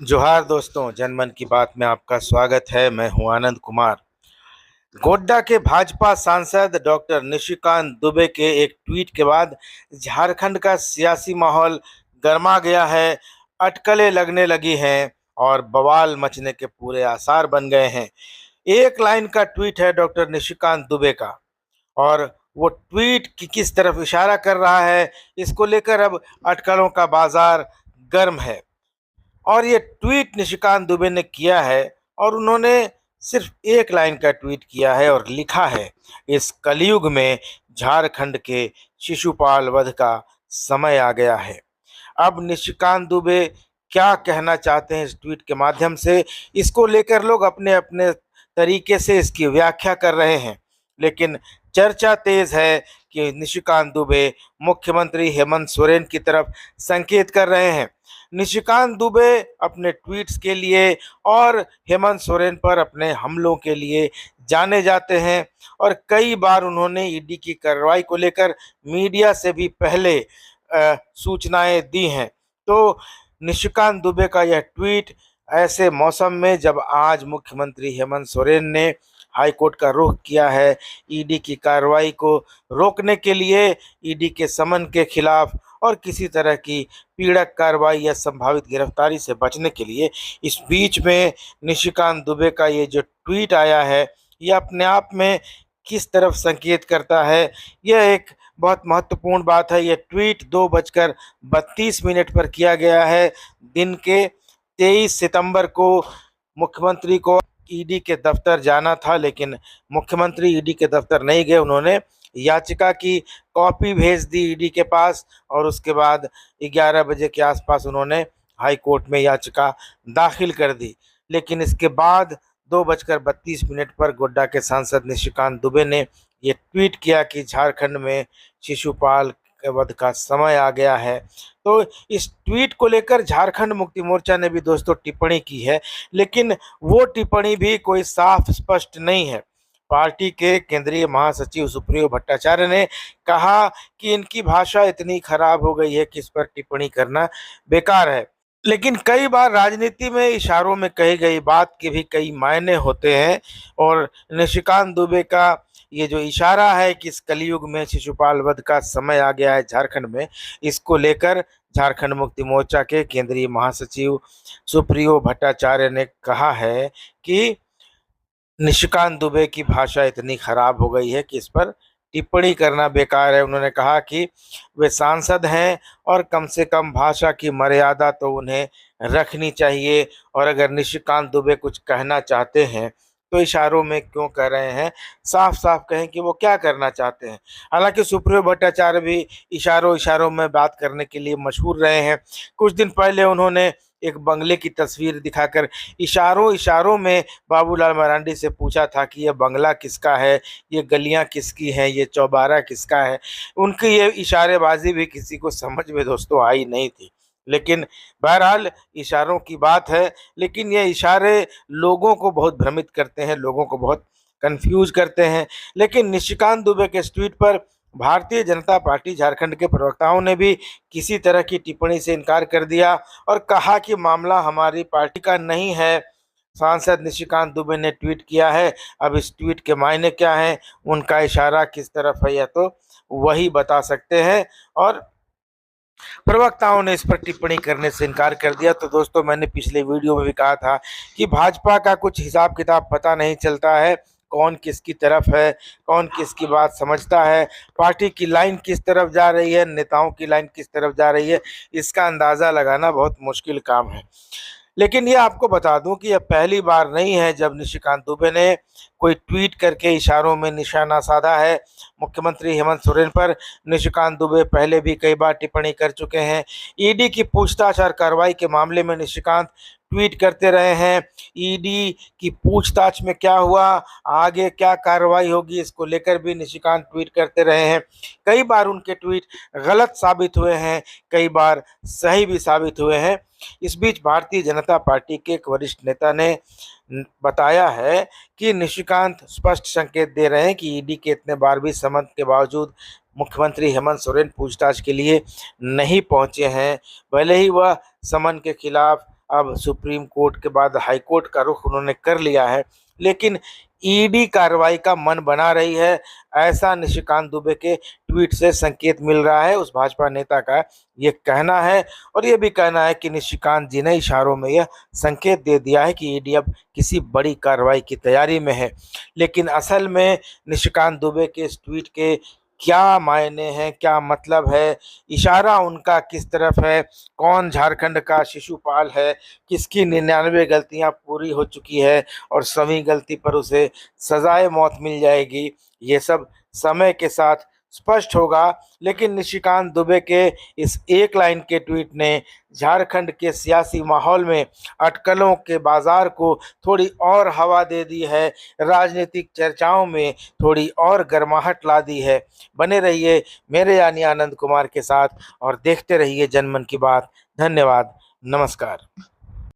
जोहार दोस्तों, जनमन की बात में आपका स्वागत है। मैं हूं आनंद कुमार। गोड्डा के भाजपा सांसद डॉक्टर निशिकांत दुबे के एक ट्वीट के बाद झारखंड का सियासी माहौल गर्मा गया है। अटकलें लगने लगी हैं और बवाल मचने के पूरे आसार बन गए हैं। एक लाइन का ट्वीट है डॉक्टर निशिकांत दुबे का, और वो ट्वीट की किस तरफ इशारा कर रहा है, इसको लेकर अब अटकलों का बाजार गर्म है। और ये ट्वीट निशिकांत दुबे ने किया है, और उन्होंने सिर्फ एक लाइन का ट्वीट किया है और लिखा है, इस कलयुग में झारखंड के शिशुपाल वध का समय आ गया है। अब निशिकांत दुबे क्या कहना चाहते हैं इस ट्वीट के माध्यम से, इसको लेकर लोग अपने अपने तरीके से इसकी व्याख्या कर रहे हैं। लेकिन चर्चा तेज है कि निशिकांत दुबे मुख्यमंत्री हेमंत सोरेन की तरफ संकेत कर रहे हैं। निशिकांत दुबे अपने ट्वीट्स के लिए और हेमंत सोरेन पर अपने हमलों के लिए जाने जाते हैं, और कई बार उन्होंने ईडी की कार्रवाई को लेकर मीडिया से भी पहले सूचनाएं दी हैं। तो निशिकांत दुबे का यह ट्वीट ऐसे मौसम में, जब आज मुख्यमंत्री हेमंत सोरेन ने हाईकोर्ट का रुख किया है ईडी की कार्रवाई को रोकने के लिए, ईडी के समन के खिलाफ और किसी तरह की पीड़क कार्रवाई या संभावित गिरफ्तारी से बचने के लिए, इस बीच में निशिकांत दुबे का ये जो ट्वीट आया है, ये अपने आप में किस तरफ संकेत करता है, यह एक बहुत महत्वपूर्ण बात है। यह ट्वीट 2:32 पर किया गया है। दिन के 23 सितंबर को मुख्यमंत्री को ईडी के दफ्तर जाना था, लेकिन मुख्यमंत्री ईडी के दफ्तर नहीं गए। उन्होंने याचिका की कॉपी भेज दी ईडी के पास, और उसके बाद 11 बजे के आसपास उन्होंने हाई कोर्ट में याचिका दाखिल कर दी। लेकिन इसके बाद 2:32 पर गोड्डा के सांसद निशिकांत दुबे ने ये ट्वीट किया कि झारखंड में शिशुपाल के वध का समय आ गया है। तो इस ट्वीट को लेकर झारखंड मुक्ति मोर्चा ने भी दोस्तों टिप्पणी की है, लेकिन वो टिप्पणी भी कोई साफ स्पष्ट नहीं है। पार्टी के केंद्रीय महासचिव सुप्रियो भट्टाचार्य ने कहा कि इनकी भाषा इतनी खराब हो गई है कि इस पर टिप्पणी करना बेकार है। लेकिन कई बार राजनीति में इशारों में कही गई बात के भी कई मायने होते हैं, और निशिकांत दुबे का ये जो इशारा है कि इस कलयुग में शिशुपाल वध का समय आ गया है झारखंड में, इसको लेकर झारखंड मुक्ति मोर्चा के केंद्रीय महासचिव सुप्रियो भट्टाचार्य ने कहा है कि निशिकांत दुबे की भाषा इतनी खराब हो गई है कि इस पर टिप्पणी करना बेकार है। उन्होंने कहा कि वे सांसद हैं और कम से कम भाषा की मर्यादा तो उन्हें रखनी चाहिए, और अगर निशिकांत दुबे कुछ कहना चाहते हैं तो इशारों में क्यों कह रहे हैं, साफ साफ कहें कि वो क्या करना चाहते हैं। हालांकि सुप्रियो भट्टाचार्य भी इशारों इशारों में बात करने के लिए मशहूर रहे हैं। कुछ दिन पहले उन्होंने एक बंगले की तस्वीर दिखाकर इशारों इशारों में बाबूलाल मरांडी से पूछा था कि ये बंगला किसका है, ये गलियां किसकी हैं, ये चौबारा किसका है। उनकी ये इशारेबाजी भी किसी को समझ में दोस्तों आई नहीं थी। लेकिन बहरहाल इशारों की बात है, लेकिन ये इशारे लोगों को बहुत भ्रमित करते हैं, लोगों को बहुत कंफ्यूज करते हैं। लेकिन निशिकांत दुबे के इस ट्वीट पर भारतीय जनता पार्टी झारखंड के प्रवक्ताओं ने भी किसी तरह की टिप्पणी से इनकार कर दिया, और कहा कि मामला हमारी पार्टी का नहीं है। सांसद निशिकांत दुबे ने ट्वीट किया है, अब इस ट्वीट के मायने क्या हैं, उनका इशारा किस तरफ है, यह तो वही बता सकते हैं। और प्रवक्ताओं ने इस पर टिप्पणी करने से इनकार कर दिया। तो दोस्तों, मैंने पिछले वीडियो में भी कहा था कि भाजपा का कुछ हिसाब किताब पता नहीं चलता है, कौन किसकी तरफ है, कौन किसकी बात समझता है, पार्टी की लाइन किस तरफ जा रही है, नेताओं की लाइन किस तरफ जा रही है, इसका अंदाज़ा लगाना बहुत मुश्किल काम है। लेकिन ये आपको बता दूं कि यह पहली बार नहीं है जब निशिकांत दुबे ने कोई ट्वीट करके इशारों में निशाना साधा है मुख्यमंत्री हेमंत सोरेन पर। निशिकांत दुबे पहले भी कई बार टिप्पणी कर चुके हैं। ईडी की पूछताछ और कार्रवाई के मामले में निशिकांत ट्वीट करते रहे हैं। ईडी की पूछताछ में क्या हुआ, आगे क्या कार्रवाई होगी, इसको लेकर भी निशिकांत ट्वीट करते रहे हैं। कई बार उनके ट्वीट गलत साबित हुए हैं, कई बार सही भी साबित हुए हैं। इस बीच भारतीय जनता पार्टी के एक वरिष्ठ नेता ने बताया है कि निशिकांत स्पष्ट संकेत दे रहे हैं कि ईडी के इतने बार भी समन के बावजूद मुख्यमंत्री हेमंत सोरेन पूछताछ के लिए नहीं पहुंचे हैं। भले ही वह समन के खिलाफ अब सुप्रीम कोर्ट के बाद हाई कोर्ट का रुख उन्होंने कर लिया है, लेकिन ईडी कार्रवाई का मन बना रही है, ऐसा निशिकांत दुबे के ट्वीट से संकेत मिल रहा है। उस भाजपा नेता का ये कहना है और ये भी कहना है कि निशिकांत जी ने इशारों में यह संकेत दे दिया है कि ईडी अब किसी बड़ी कार्रवाई की तैयारी में है। लेकिन असल में निशिकांत दुबे के इस ट्वीट के क्या मायने हैं, क्या मतलब है, इशारा उनका किस तरफ है, कौन झारखंड का शिशुपाल है, किसकी 99 गलतियां पूरी हो चुकी है और 100वीं गलती पर उसे सजाए मौत मिल जाएगी, ये सब समय के साथ स्पष्ट होगा। लेकिन निशिकांत दुबे के इस एक लाइन के ट्वीट ने झारखंड के सियासी माहौल में अटकलों के बाजार को थोड़ी और हवा दे दी है, राजनीतिक चर्चाओं में थोड़ी और गर्माहट ला दी है। बने रहिए मेरे यानी आनंद कुमार के साथ और देखते रहिए जनमन की बात। धन्यवाद, नमस्कार।